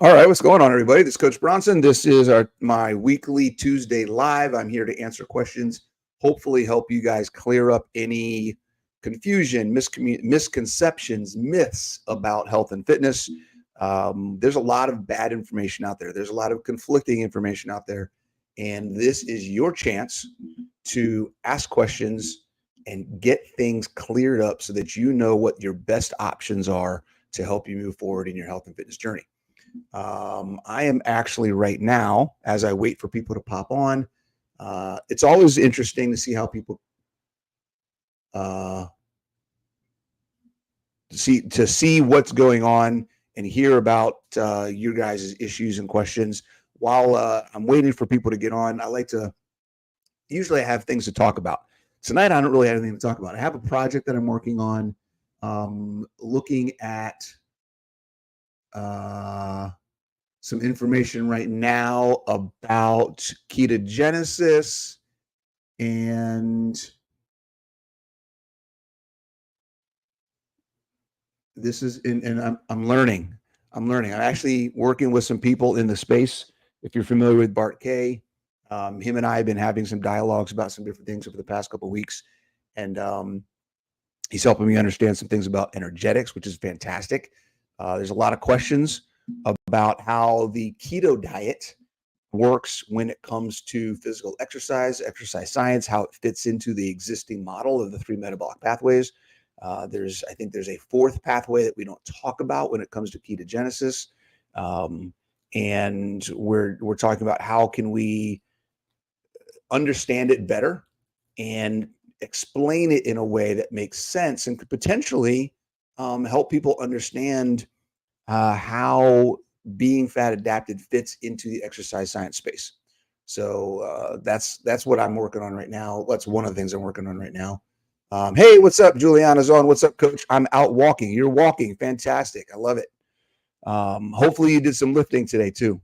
All right, what's going on, everybody? This is Coach Bronson. This is my weekly Tuesday live. I'm here to answer questions, hopefully help you guys clear up any confusion, misconceptions, myths about health and fitness. There's a lot of bad information out there. There's a lot of conflicting information out there, and this is your chance to ask questions and get things cleared up so that you know what your best options are to help you move forward in your health and fitness journey. I am actually right now, as I wait for people to pop on, it's always interesting to see how people uh, see what's going on and hear about you guys' issues and questions. While I'm waiting for people to get on, I like to usually I have things to talk about. Tonight, I don't really have anything to talk about. I have a project that I'm working on, looking at uh, some information right now about ketogenesis and this is and I'm learning. I'm actually working with some people in the space. If you're familiar with Bart K, him and I have been having some dialogues about some different things over the past couple of weeks, and he's helping me understand some things about energetics, which is fantastic. There's a lot of questions about how the keto diet works when it comes to physical exercise science, how it fits into the existing model of the three metabolic pathways. I think there's a fourth pathway that we don't talk about when it comes to ketogenesis, and we're talking about how can we understand it better and explain it in a way that makes sense and could potentially help people understand how being fat adapted fits into the exercise science space. So that's what I'm working on right now. That's one of the things I'm working on right now. Hey, what's up, Juliana's on? What's up, Coach? I'm out walking. You're walking. Fantastic. I love it. Hopefully you did some lifting today too,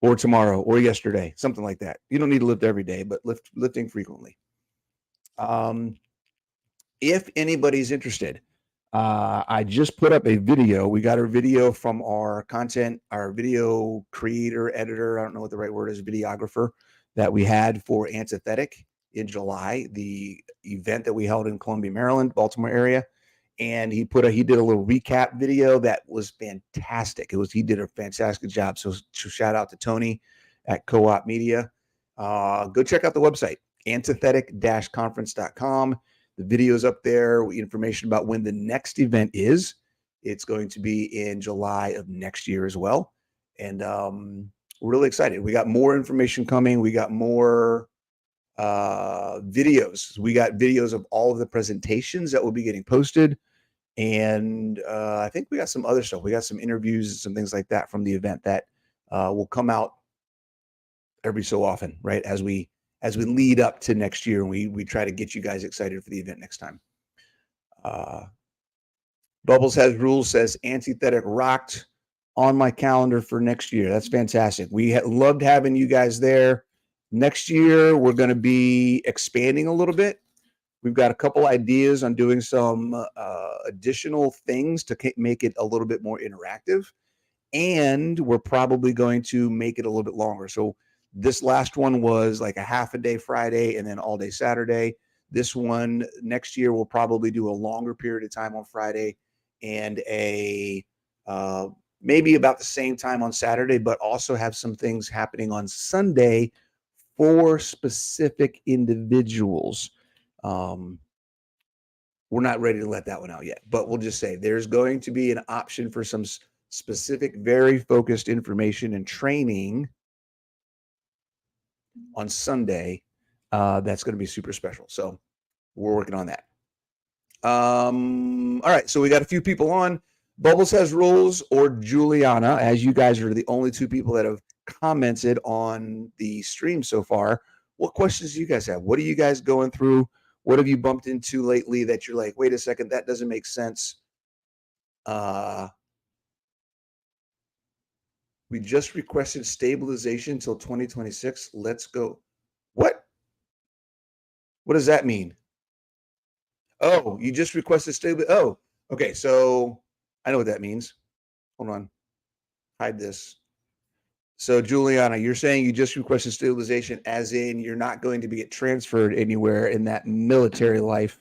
or tomorrow, or yesterday, something like that. You don't need to lift every day, but lifting frequently. Um, if anybody's interested, I just put up a video. We got our video from our video creator, editor, I don't know what the right word is, videographer that we had for Antithetic in July, the event that we held in Columbia, Maryland, Baltimore area. And he did a little recap video that was fantastic. He did a fantastic job. So shout out to Tony at Co-op Media. Go check out the website, antithetic-conference.com. The video's up there, information about when the next event is. It's going to be in July of next year as well. And we're really excited. We got more information coming. We got more videos. We got videos of all of the presentations that will be getting posted. And I think we got some other stuff. We got some interviews and some things like that from the event that will come out every so often, right? As we lead up to next year, and we try to get you guys excited for the event next time. Bubbles Has Rules says Antithetic rocked on my calendar for next year. That's fantastic. We loved having you guys there. Next year, we're going to be expanding a little bit. We've got a couple ideas on doing some additional things to make it a little bit more interactive. And we're probably going to make it a little bit longer. So this last one was like a half a day Friday and then all day Saturday. This one next year, we'll probably do a longer period of time on Friday and maybe about the same time on Saturday, but also have some things happening on Sunday for specific individuals. We're not ready to let that one out yet, but we'll just say there's going to be an option for some specific, very focused information and training on Sunday. That's going to be super special. So we're working on that. All right. So we got a few people on. Bubbles Has Rules or Juliana, as you guys are the only two people that have commented on the stream so far. What questions do you guys have? What are you guys going through? What have you bumped into lately that you're like, wait a second, that doesn't make sense? We just requested stabilization until 2026. Let's go. What? What does that mean? Oh, you just requested stabilization. Oh, okay. So I know what that means. Hold on. hide this. So, Juliana, you're saying you just requested stabilization, as in you're not going to get transferred anywhere in that military life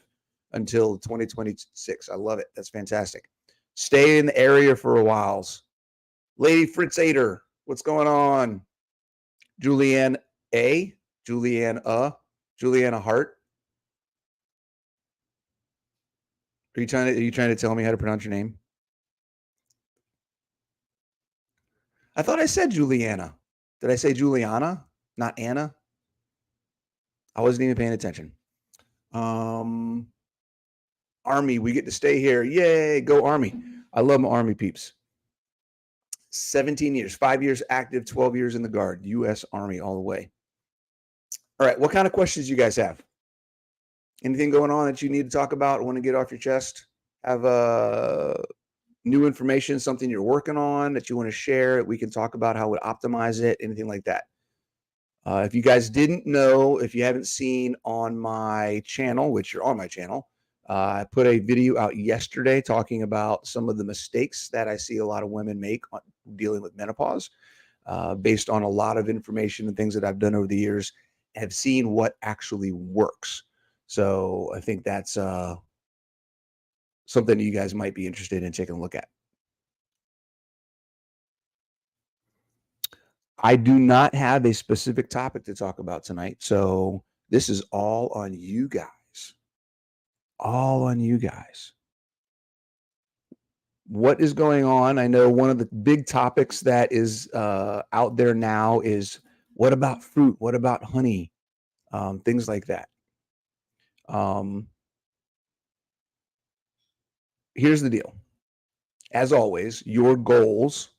until 2026. I love it. That's fantastic. Stay in the area for a while. Lady Fritz Ader, what's going on? Julianne A, Juliana Hart. Are you trying to tell me how to pronounce your name? I thought I said Juliana. Did I say Juliana, not Anna? I wasn't even paying attention. Army, we get to stay here. Yay, go Army. I love my Army peeps. 17 years, 5 years active, 12 years in the Guard, U.S. Army all the way. All right, what kind of questions do you guys have? Anything going on that you need to talk about, want to get off your chest? Have new information, something you're working on that you want to share? We can talk about how to optimize it, anything like that. If you guys didn't know, if you haven't seen on my channel, which you're on my channel, I put a video out yesterday talking about some of the mistakes that I see a lot of women make dealing with menopause, based on a lot of information and things that I've done over the years, have seen what actually works. So I think that's something you guys might be interested in taking a look at. I do not have a specific topic to talk about tonight, so this is all on you guys. All on you guys. What is going on? I know one of the big topics that is out there now is, what about fruit? What about honey? Things like that. Here's the deal. As always, your goals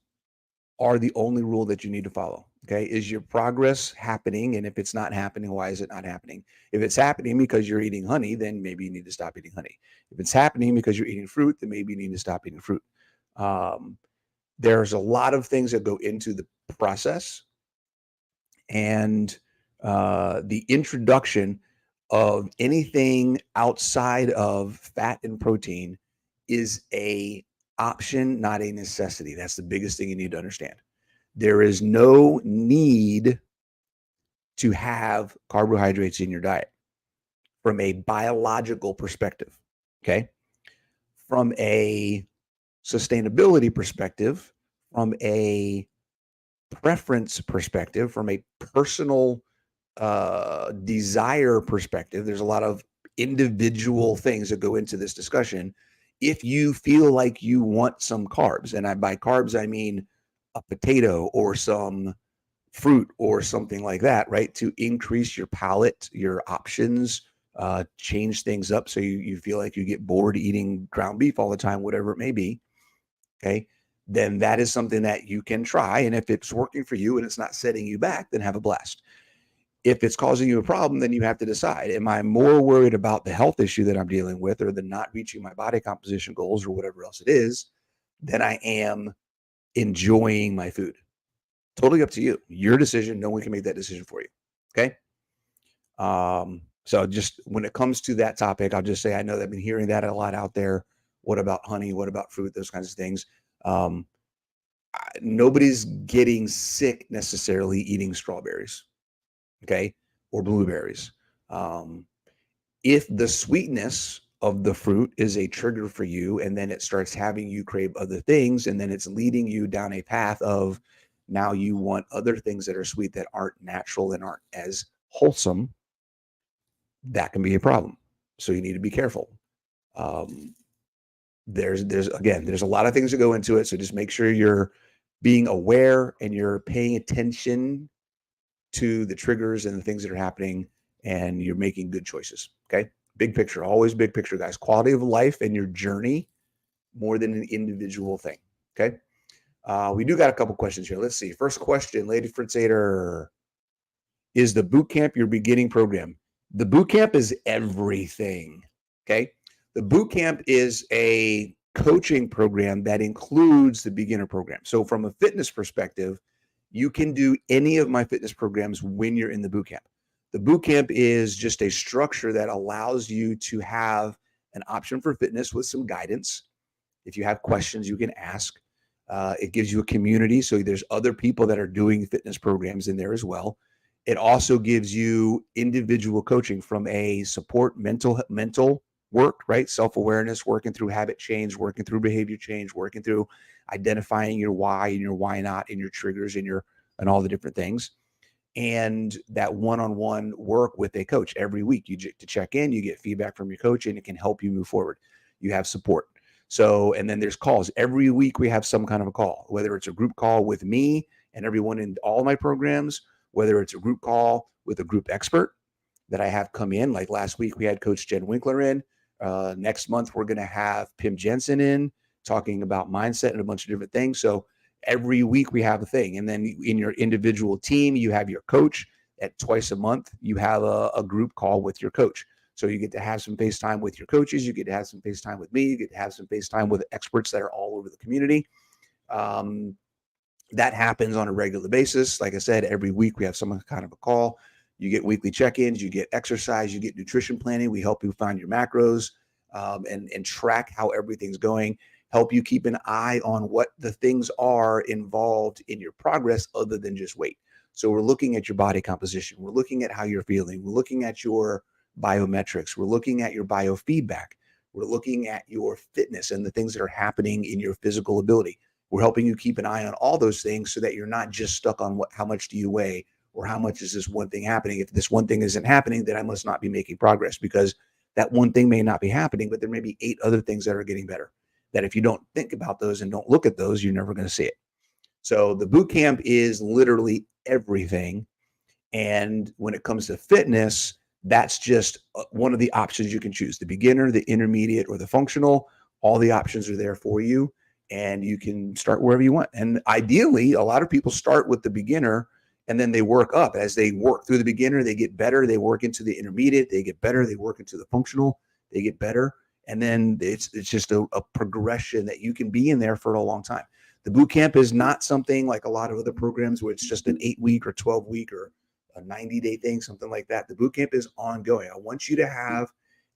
are the only rule that you need to follow. Okay. Is your progress happening? And if it's not happening, why is it not happening? If it's happening because you're eating honey, then maybe you need to stop eating honey. If it's happening because you're eating fruit, then maybe you need to stop eating fruit. There's a lot of things that go into the process, and the introduction of anything outside of fat and protein is a option, not a necessity. That's the biggest thing you need to understand. There is no need to have carbohydrates in your diet from a biological perspective. Okay. From a sustainability perspective, from a preference perspective, from a personal desire perspective, there's a lot of individual things that go into this discussion. If you feel like you want some carbs, and by carbs, I mean a potato or some fruit or something like that, right? To increase your palate, your options, change things up so you feel like you get bored eating ground beef all the time, whatever it may be. Okay. Then that is something that you can try. And if it's working for you and it's not setting you back, then have a blast. If it's causing you a problem, then you have to decide, am I more worried about the health issue that I'm dealing with, or the not reaching my body composition goals, or whatever else it is, than I am enjoying my food? Totally up to you. Your decision. No one can make that decision for you. Okay. So just when it comes to that topic, I'll just say, I know that I've been hearing that a lot out there. What about honey? What about fruit? Those kinds of things. Nobody's getting sick necessarily eating strawberries. Okay. Or blueberries. If the sweetness of the fruit is a trigger for you, and then it starts having you crave other things, and then it's leading you down a path of, now you want other things that are sweet that aren't natural and aren't as wholesome, that can be a problem. So you need to be careful. There's a lot of things that go into it. So just make sure you're being aware and you're paying attention to the triggers and the things that are happening, and you're making good choices. Okay. Big picture, always big picture, guys. Quality of life and your journey more than an individual thing. Okay. We do got a couple questions here. Let's see. First question, Lady Fritzader. Is the boot camp your beginning program? The boot camp is everything. Okay. The boot camp is a coaching program that includes the beginner program. So from a fitness perspective, you can do any of my fitness programs when you're in the boot camp. The boot camp is just a structure that allows you to have an option for fitness with some guidance. If you have questions, you can ask. It gives you a community. So there's other people that are doing fitness programs in there as well. It also gives you individual coaching from a support mental work, right? Self-awareness, working through habit change, working through behavior change, working through identifying your why and your why not and your triggers and all the different things. And that one-on-one work with a coach every week. You to check in, you get feedback from your coach, and it can help you move forward. You have support. So, and then there's calls. Every week we have some kind of a call, whether it's a group call with me and everyone in all my programs, whether it's a group call with a group expert that I have come in. Like last week, we had Coach Jen Winkler in. Next month, we're going to have Pim Jensen in talking about mindset and a bunch of different things. So every week we have a thing. And then in your individual team, you have your coach. At twice a month, you have a group call with your coach. So you get to have some FaceTime with your coaches. You get to have some FaceTime with me. You get to have some FaceTime with experts that are all over the community. That happens on a regular basis. Like I said, every week we have some kind of a call. You get weekly check-ins, you get exercise, you get nutrition planning. We help you find your macros and track how everything's going, help you keep an eye on what the things are involved in your progress other than just weight. So we're looking at your body composition. We're looking at how you're feeling. We're looking at your biometrics. We're looking at your biofeedback. We're looking at your fitness and the things that are happening in your physical ability. We're helping you keep an eye on all those things so that you're not just stuck on how much do you weigh or how much is this one thing happening. If this one thing isn't happening, then I must not be making progress, because that one thing may not be happening, but there may be 8 other things that are getting better, that if you don't think about those and don't look at those, you're never going to see it. So the boot camp is literally everything. And when it comes to fitness, that's just one of the options you can choose: the beginner, the intermediate, or the functional. All the options are there for you, and you can start wherever you want. And ideally, a lot of people start with the beginner and then they work up. As they work through the beginner, they get better. They work into the intermediate, they get better. They work into the functional, they get better. And then it's just a progression that you can be in there for a long time. The boot camp is not something like a lot of other programs where it's just an 8-week or 12-week or a 90-day thing, something like that. The boot camp is ongoing. I want you to have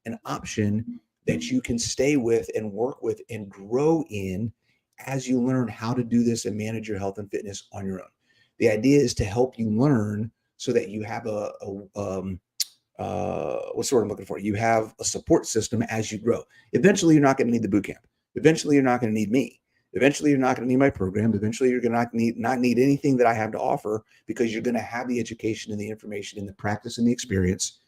an option that you can stay with and work with and grow in as you learn how to do this and manage your health and fitness on your own. The idea is to help you learn so that you have what's the word I'm looking for? You have a support system as you grow. Eventually, you're not going to need the boot camp. Eventually, you're not going to need me. Eventually, you're not going to need my program. Eventually, you're going to not need anything that I have to offer, because you're going to have the education and the information and the practice and the experience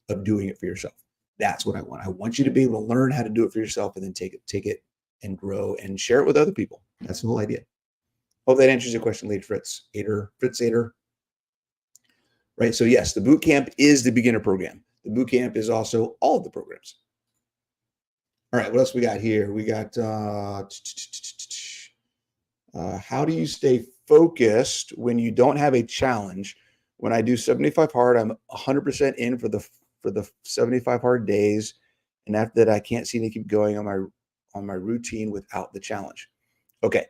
of doing it for yourself. That's what I want. I want you to be able to learn how to do it for yourself and then take it and grow and share it with other people. That's the whole idea. Hope that answers your question, Lead Fritz Ader. Right. So yes, the boot camp is the beginner program. The boot camp is also all of the programs. All right. What else we got here? We got how do you stay focused when you don't have a challenge? When I do 75 hard, I'm 100% in for the 75 hard days, and after that, I can't seem to keep going on my routine without the challenge. Okay.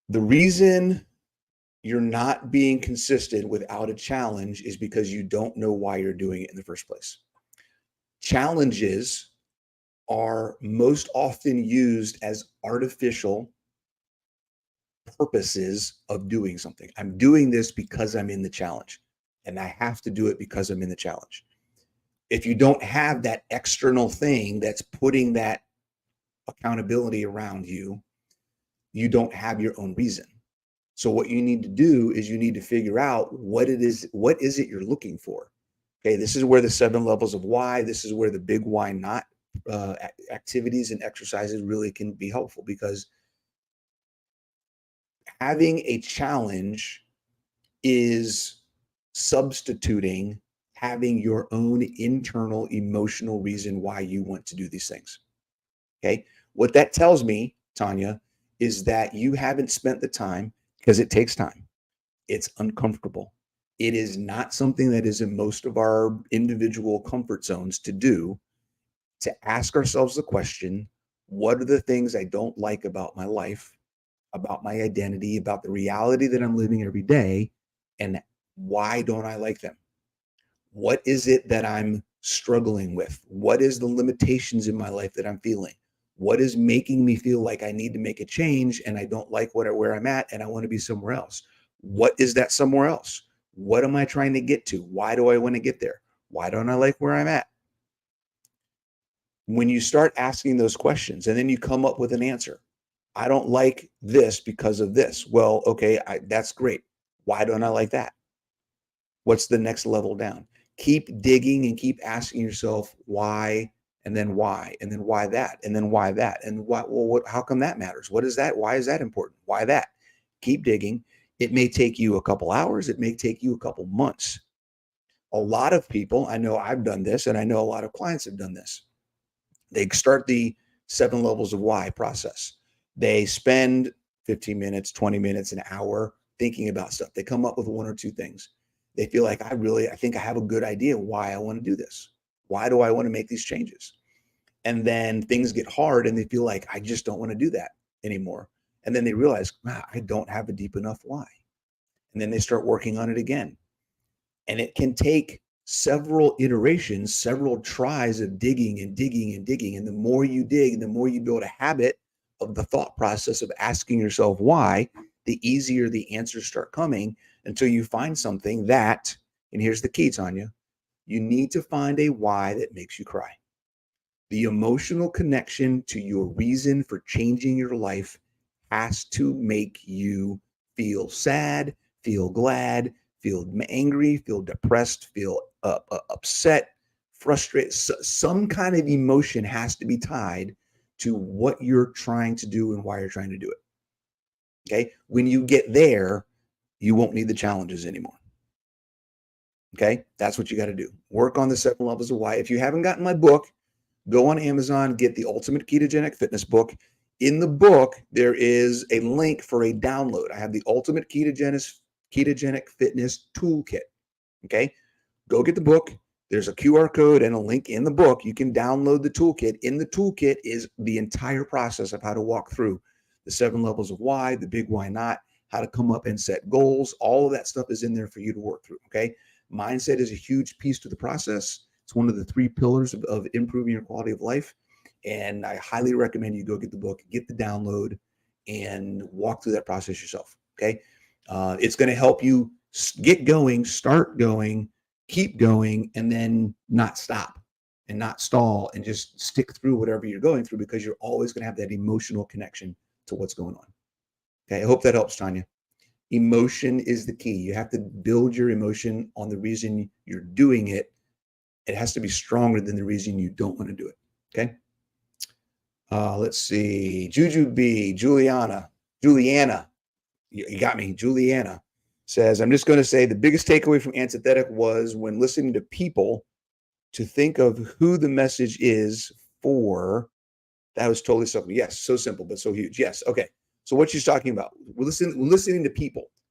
The reason you're not being consistent without a challenge is because you don't know why you're doing it in the first place. Challenges are most often used as artificial purposes of doing something. I'm doing this because I'm in the challenge, and I have to do it because I'm in the challenge. If you don't have that external thing that's putting that accountability around you, you don't have your own reason. So what you need to do is you need to figure out what is it you're looking for. Okay, this is where the 7 levels of why, this is where the big why not activities and exercises really can be helpful, because having a challenge is substituting having your own internal emotional reason why you want to do these things. Okay, what that tells me, Tanya, is that you haven't spent the time, because it takes time. It's uncomfortable. It is not something that is in most of our individual comfort zones to do, to ask ourselves the question, what are the things I don't like about my life, about my identity, about the reality that I'm living every day, and why don't I like them? What is it that I'm struggling with? What is the limitations in my life that I'm feeling? What is making me feel like I need to make a change and I don't like where I'm at and I want to be somewhere else? What is that somewhere else? What am I trying to get to? Why do I want to get there? Why don't I like where I'm at? When you start asking those questions and then you come up with an answer, I don't like this because of this. Well, okay, that's great. Why don't I like that? What's the next level down? Keep digging and keep asking yourself why, and then why, and then why that, and then why that, and why. Well, how come that matters? What is that? Why is that important? Why that? Keep digging. It may take you a couple hours. It may take you a couple months. A lot of people, I know I've done this, and I know a lot of clients have done this. They start the 7 levels of why process. They spend 15 minutes, 20 minutes, an hour thinking about stuff. They come up with 1 or 2 things. They feel like I think I have a good idea why I want to do this. Why do I want to make these changes? And then things get hard and they feel like I just don't want to do that anymore. And then they realize, wow, I don't have a deep enough why. And then they start working on it again. And it can take several iterations, several tries of digging and digging and digging. And the more you dig, the more you build a habit of the thought process of asking yourself why, the easier the answers start coming until you find something that, and here's the key, Tanya, you need to find a why that makes you cry. The emotional connection to your reason for changing your life has to make you feel sad, feel glad, feel angry, feel depressed, feel upset, frustrated. Some kind of emotion has to be tied to what you're trying to do and why you're trying to do it. Okay. When you get there, you won't need the challenges anymore. Okay. That's what you got to do. Work on the 7 levels of why. If you haven't gotten my book, go on Amazon, get the Ultimate Ketogenic Fitness book. In the book, there is a link for a download. I have the Ultimate Ketogenic Fitness Toolkit. Okay. Go get the book. There's a QR code and a link in the book. You can download the toolkit. In the toolkit is the entire process of how to walk through the 7 levels of why, the big why not, how to come up and set goals. All of that stuff is in there for you to work through. Okay. Mindset is a huge piece to the process. It's one of the 3 pillars of improving your quality of life. And I highly recommend you go get the book, get the download, and walk through that process yourself. Okay. It's going to help you get going, start going, keep going, and then not stop and not stall and just stick through whatever you're going through, because you're always going to have that emotional connection to what's going on. Okay. I hope that helps, Tanya. Emotion is the key. You have to build your emotion on the reason you're doing it. It has to be stronger than the reason you don't want to do it. Okay. Let's see. Juju B, Juliana, you got me. Juliana says, I'm just going to say the biggest takeaway from Antithetic was when listening to people to think of who the message is for. That was totally simple. Yes, so simple, but so huge. Yes. Okay. So what she's talking about, we're listening to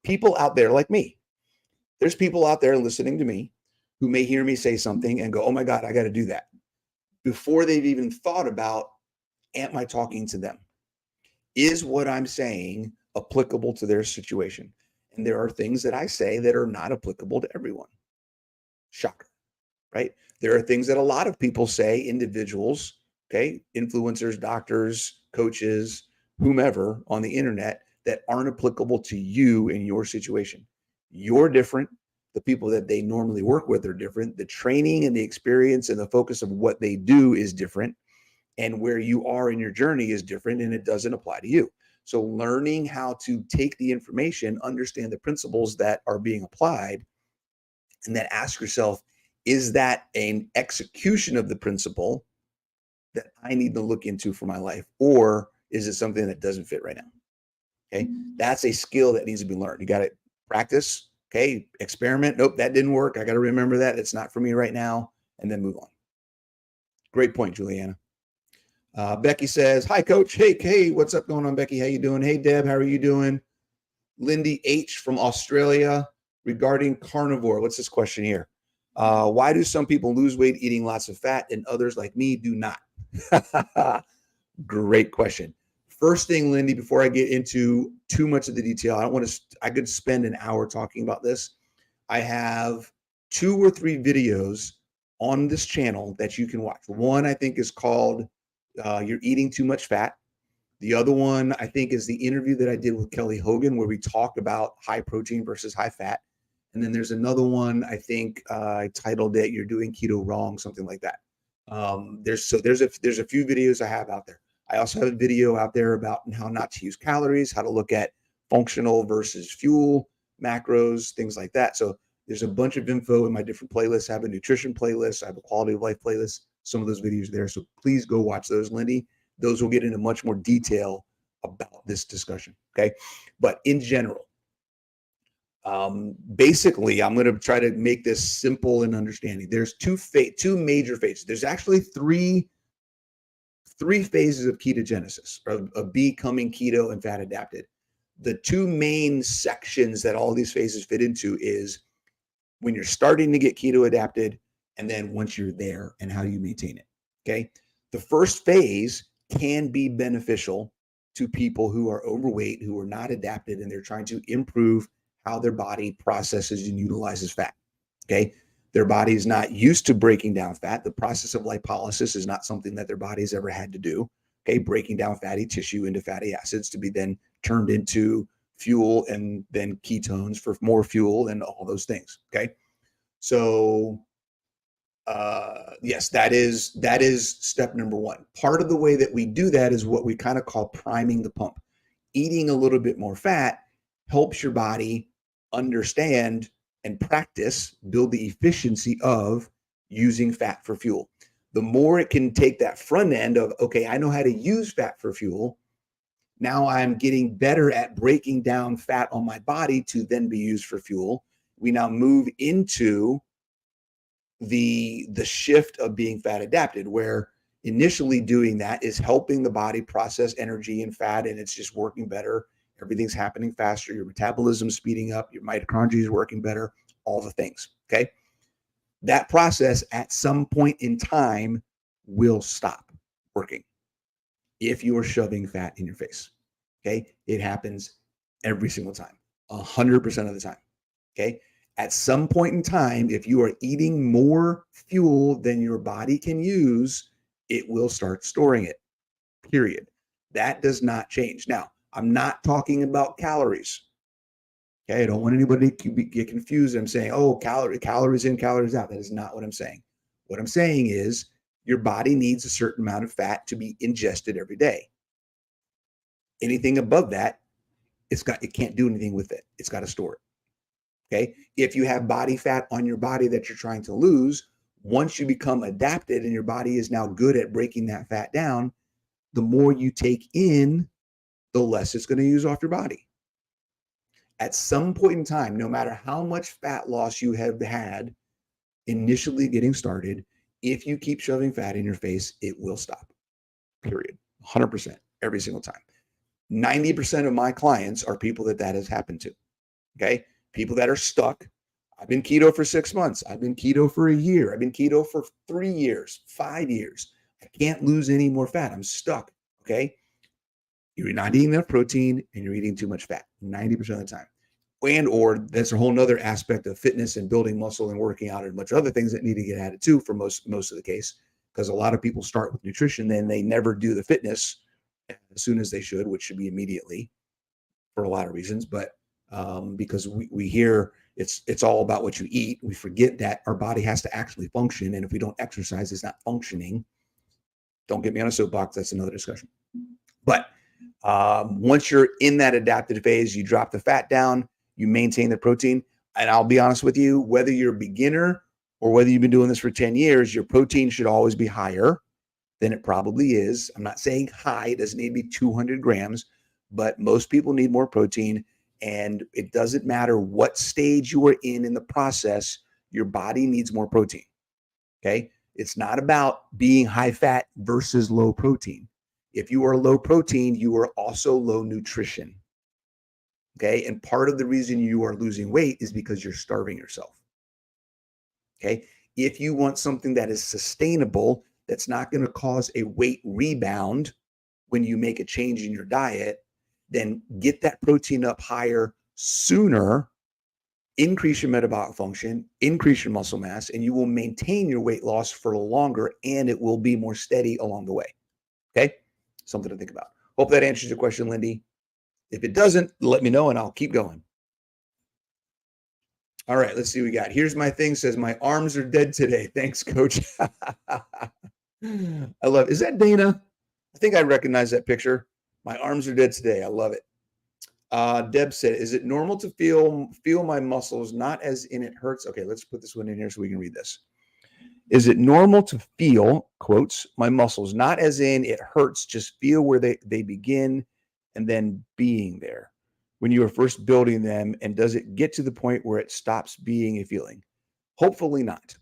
people out there like me. There's people out there listening to me who may hear me say something and go, oh my God, I got to do that, before they've even thought about, am I talking to them? Is what I'm saying applicable to their situation? And there are things that I say that are not applicable to everyone. Shocker, right? There are things that a lot of people say, individuals, okay, influencers, doctors, coaches, whomever on the internet, that aren't applicable to you in your situation. You're different. The people that they normally work with are different. The training and the experience and the focus of what they do is different. And where you are in your journey is different, and it doesn't apply to you. So learning how to take the information, understand the principles that are being applied, and then ask yourself, is that an execution of the principle that I need to look into for my life? Or is it something that doesn't fit right now? Okay. That's a skill that needs to be learned. You got to practice. Okay. Experiment. Nope, that didn't work. I got to remember that. It's not for me right now. And then move on. Great point, Juliana. Becky says, hi, Coach. Hey, what's up going on, Becky? How you doing? Hey, Deb, how are you doing? Lindy H from Australia, regarding carnivore. What's this question here? Why do some people lose weight eating lots of fat and others like me do not? Great question. First thing, Lindy, before I get into too much of the detail, I could spend an hour talking about this. I have 2 or 3 videos on this channel that you can watch. One, I think, is called you're eating too much fat. The other one, I think, is the interview that I did with Kelly Hogan, where we talk about high protein versus high fat. And then there's another one, I think I titled it "You're Doing Keto Wrong," something like that. There's a few videos I have out there. I also have a video out there about how not to use calories, how to look at functional versus fuel macros, things like that. So there's a bunch of info in my different playlists. I have a nutrition playlist. I have a quality of life playlist. Some of those videos are there. So please go watch those, Lindy. Those will get into much more detail about this discussion. Okay. But in general, basically, I'm going to try to make this simple and understanding. There's two major phases. There's actually three phases of ketogenesis, of becoming keto and fat adapted. The two main sections that all these phases fit into is when you're starting to get keto adapted, and then once you're there and how you maintain it. Okay. The first phase can be beneficial to people who are overweight, who are not adapted, and they're trying to improve how their body processes and utilizes fat. Okay. Their body is not used to breaking down fat. The process of lipolysis is not something that their body's ever had to do. Okay. Breaking down fatty tissue into fatty acids to be then turned into fuel and then ketones for more fuel and all those things. Okay. So yes, that is step number one. Part of the way that we do that is what we kind of call priming the pump. Eating a little bit more fat helps your body understand and practice, build the efficiency of using fat for fuel. The more it can take that front end of, okay, I know how to use fat for fuel. Now I'm getting better at breaking down fat on my body to then be used for fuel. We now move into the shift of being fat adapted, where initially doing that is helping the body process energy and fat, and it's just working better. Everything's happening faster. Your metabolism speeding up. Your mitochondria is working better. All the things. Okay. That process at some point in time will stop working if you are shoving fat in your face. Okay. It happens every single time, 100% of the time. Okay. At some point in time, if you are eating more fuel than your body can use, it will start storing it, period. That does not change. Now, I'm not talking about calories. Okay. I don't want anybody to get confused. I'm saying, oh, calories in, calories out. That is not what I'm saying. What I'm saying is your body needs a certain amount of fat to be ingested every day. Anything above that, it can't do anything with it. It's got to store it. Okay. If you have body fat on your body that you're trying to lose, once you become adapted and your body is now good at breaking that fat down, the more you take in, the less it's going to use off your body. At some point in time, no matter how much fat loss you have had initially getting started, if you keep shoving fat in your face, it will stop. Period. 100% every single time. 90% of my clients are people that has happened to. Okay. People that are stuck. I've been keto for 6 months. I've been keto for a year. I've been keto for 3 years, 5 years. I can't lose any more fat. I'm stuck. Okay. You're not eating enough protein and you're eating too much fat 90% of the time. Or that's a whole nother aspect of fitness and building muscle and working out and a bunch of other things that need to get added too for most of the case. Because a lot of people start with nutrition, then they never do the fitness as soon as they should, which should be immediately for a lot of reasons. But because we hear it's all about what you eat, we forget that our body has to actually function. And if we don't exercise, it's not functioning. Don't get me on a soapbox. That's another discussion. But once you're in that adaptive phase, you drop the fat down, you maintain the protein. And I'll be honest with you, whether you're a beginner or whether you've been doing this for 10 years, your protein should always be higher than it probably is. I'm not saying high, it doesn't need to be 200 grams, but most people need more protein. And it doesn't matter what stage you are in the process, your body needs more protein. Okay. It's not about being high fat versus low protein. If you are low protein, you are also low nutrition. Okay. And part of the reason you are losing weight is because you're starving yourself. Okay. If you want something that is sustainable, that's not going to cause a weight rebound when you make a change in your diet, then get that protein up higher sooner, increase your metabolic function, increase your muscle mass, and you will maintain your weight loss for longer and it will be more steady along the way. Okay. Something to think about. Hope that answers your question, Lindy. If it doesn't, let me know and I'll keep going. All right, let's see what we got. Here's my thing, says my arms are dead today. Thanks, coach. I love it. Is that Dana? I think I recognize that picture. My arms are dead today. I love it. Deb said, is it normal to feel my muscles not as in it hurts? Okay, let's put this one in here so we can read this. Is it normal to feel, quotes, my muscles, not as in it hurts, just feel where they begin and then being there when you are first building them? And does it get to the point where it stops being a feeling? Hopefully not.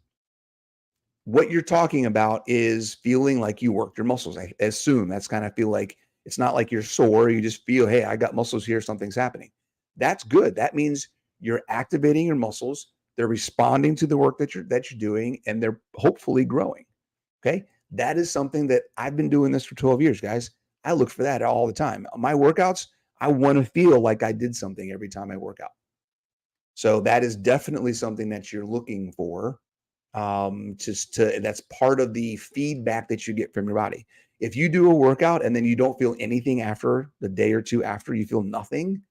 What you're talking about is feeling like you worked your muscles. I assume that's kind of feel like it's not like you're sore. You just feel, hey, I got muscles here. Something's happening. That's good. That means you're activating your muscles. They're responding to the work that you're doing, and they're hopefully growing. Okay. That is something that I've been doing this for 12 years, guys. I look for that all the time. My workouts, I want to feel like I did something every time I work out. So that is definitely something that you're looking for. That's part of the feedback that you get from your body. If you do a workout and then you don't feel anything after the day or two after, you feel nothing,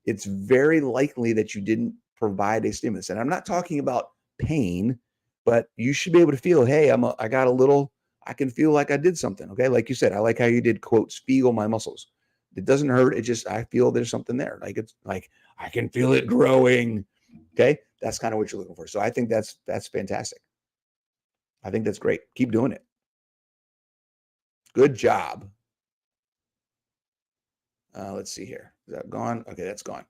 it's very likely that you didn't provide a stimulus. And I'm not talking about pain, but you should be able to feel, hey, I can feel like I did something. Okay. Like you said, I like how you did, quotes, feel my muscles. It doesn't hurt. It just, I feel there's something there. Like it's like, I can feel it growing. Okay. That's kind of what you're looking for. So I think that's fantastic. I think that's great. Keep doing it. Good job. Let's see here. Is that gone? Okay, that's gone.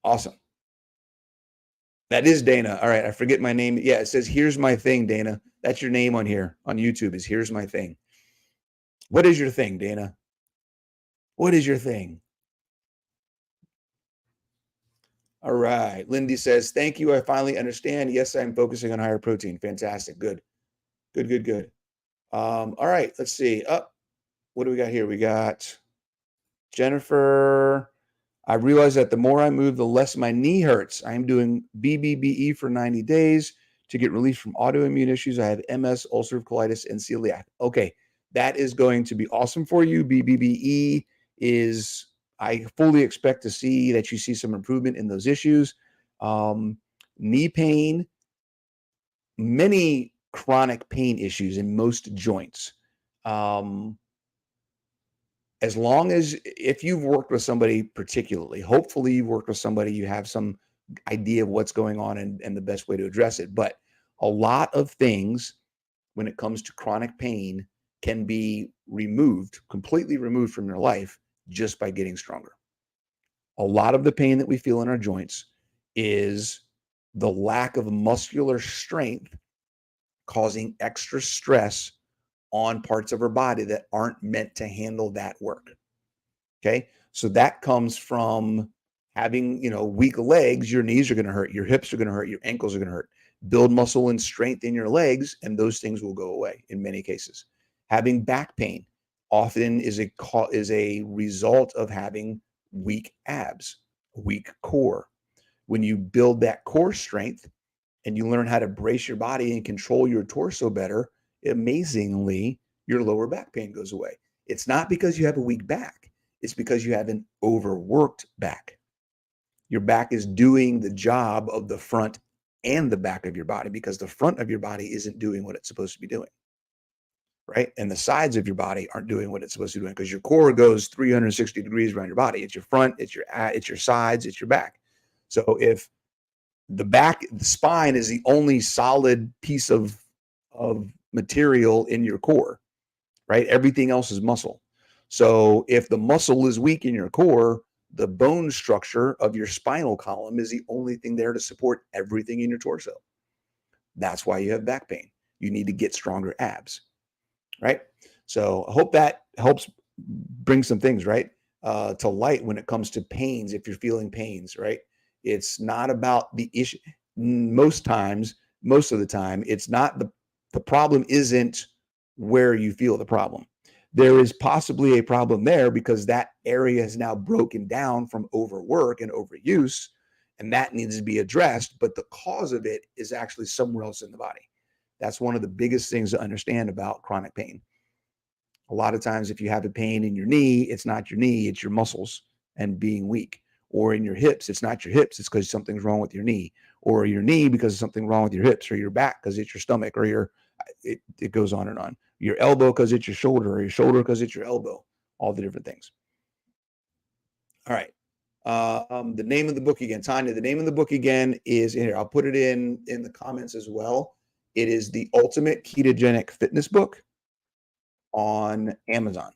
Awesome. That is Dana. All right, I forget my name. Yeah, it says, here's my thing, Dana. That's your name on here on YouTube, is here's my thing. What is your thing, Dana? What is your thing? All right. Lindy says, thank you. I finally understand. Yes, I'm focusing on higher protein. Fantastic. Good. Good, good, good. All right, let's see. What do we got here? We got Jennifer. I realized that the more I move, the less my knee hurts. I am doing BBBE for 90 days to get relief from autoimmune issues. I have MS, ulcerative colitis, and celiac. Okay, that is going to be awesome for you. BBBE is, I fully expect to see that you see some improvement in those issues. Knee pain, many chronic pain issues in most joints. As long as, if you've worked with somebody particularly, hopefully you've worked with somebody, you have some idea of what's going on and the best way to address it. But a lot of things when it comes to chronic pain can be removed, completely removed from your life just by getting stronger. A lot of the pain that we feel in our joints is the lack of muscular strength causing extra stress on parts of our body that aren't meant to handle that work. Okay. So that comes from having, weak legs. Your knees are going to hurt. Your hips are going to hurt. Your ankles are going to hurt. Build muscle and strength in your legs, and those things will go away in many cases. Having back pain often is a result of having weak abs, weak core. When you build that core strength and you learn how to brace your body and control your torso better, amazingly, your lower back pain goes away. It's not because you have a weak back. It's because you have an overworked back. Your back is doing the job of the front and the back of your body because the front of your body isn't doing what it's supposed to be doing, right? And the sides of your body aren't doing what it's supposed to be doing because your core goes 360 degrees around your body. It's your front, it's your sides, it's your back. So if the spine is the only solid piece of material in your core, right? Everything else is muscle. So if the muscle is weak in your core, the bone structure of your spinal column is the only thing there to support everything in your torso. That's why you have back pain. You need to get stronger abs, right? So I hope that helps bring some things, right, to light when it comes to pains. If you're feeling pains, right, it's not about the issue. Most of the time, it's not the problem isn't where you feel the problem. There is possibly a problem there because that area is now broken down from overwork and overuse, and that needs to be addressed. But the cause of it is actually somewhere else in the body. That's one of the biggest things to understand about chronic pain. A lot of times, if you have a pain in your knee, it's not your knee, it's your muscles and being weak. Or in your hips, it's not your hips, it's because something's wrong with your knee. Or your knee because something wrong with your hips, or your back because it's your stomach, or it goes on and on. Your elbow because it's your shoulder, or your shoulder because it's your elbow. All the different things. All right. The name of the book again, Tanya. The name of the book again is in here. I'll put it in the comments as well. It is the Ultimate Ketogenic Fitness Book on Amazon.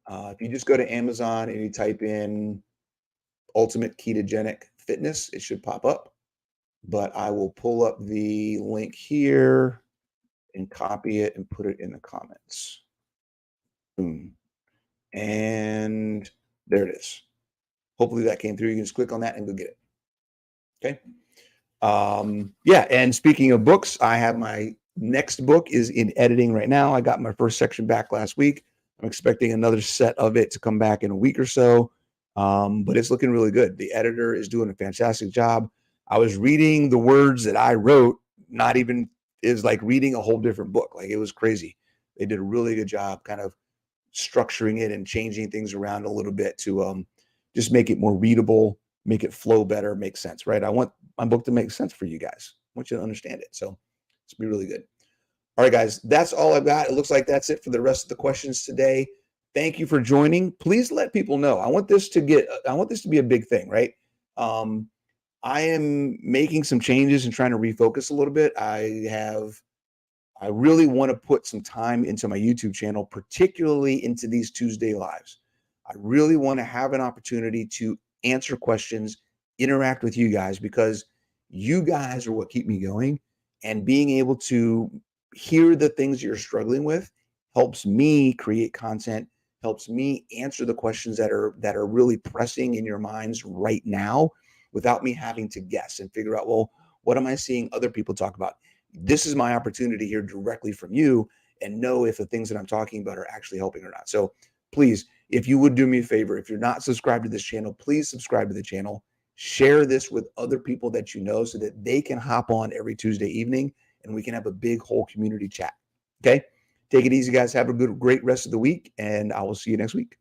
If you just go to Amazon and you type in Ultimate Ketogenic Fitness, it should pop up. But I will pull up the link here and copy it and put it in the comments. Boom. And there it is. Hopefully that came through. You can just click on that and go get it. Okay. Yeah. And speaking of books, I have my next book is in editing right now. I got my first section back last week. I'm expecting another set of it to come back in a week or so. But it's looking really good. The editor is doing a fantastic job. I was reading the words that I wrote, not even is like reading a whole different book. Like it was crazy. They did a really good job kind of structuring it and changing things around a little bit to just make it more readable, make it flow better, make sense, right? I want my book to make sense for you guys. I want you to understand it. So it's be really good. All right, guys, that's all I've got. It looks like that's it for the rest of the questions today. Thank you for joining. Please let people know. I want this to be a big thing, right? I am making some changes and trying to refocus a little bit. I really want to put some time into my YouTube channel, particularly into these Tuesday lives. I really want to have an opportunity to answer questions, interact with you guys, because you guys are what keep me going. And being able to hear the things you're struggling with helps me create content, helps me answer the questions that are really pressing in your minds right now without me having to guess and figure out, well, what am I seeing other people talk about? This is my opportunity to hear directly from you and know if the things that I'm talking about are actually helping or not. So please, if you would do me a favor, if you're not subscribed to this channel, please subscribe to the channel. Share this with other people that you know so that they can hop on every Tuesday evening and we can have a big whole community chat. Okay? Take it easy, guys. Have a great rest of the week, and I will see you next week.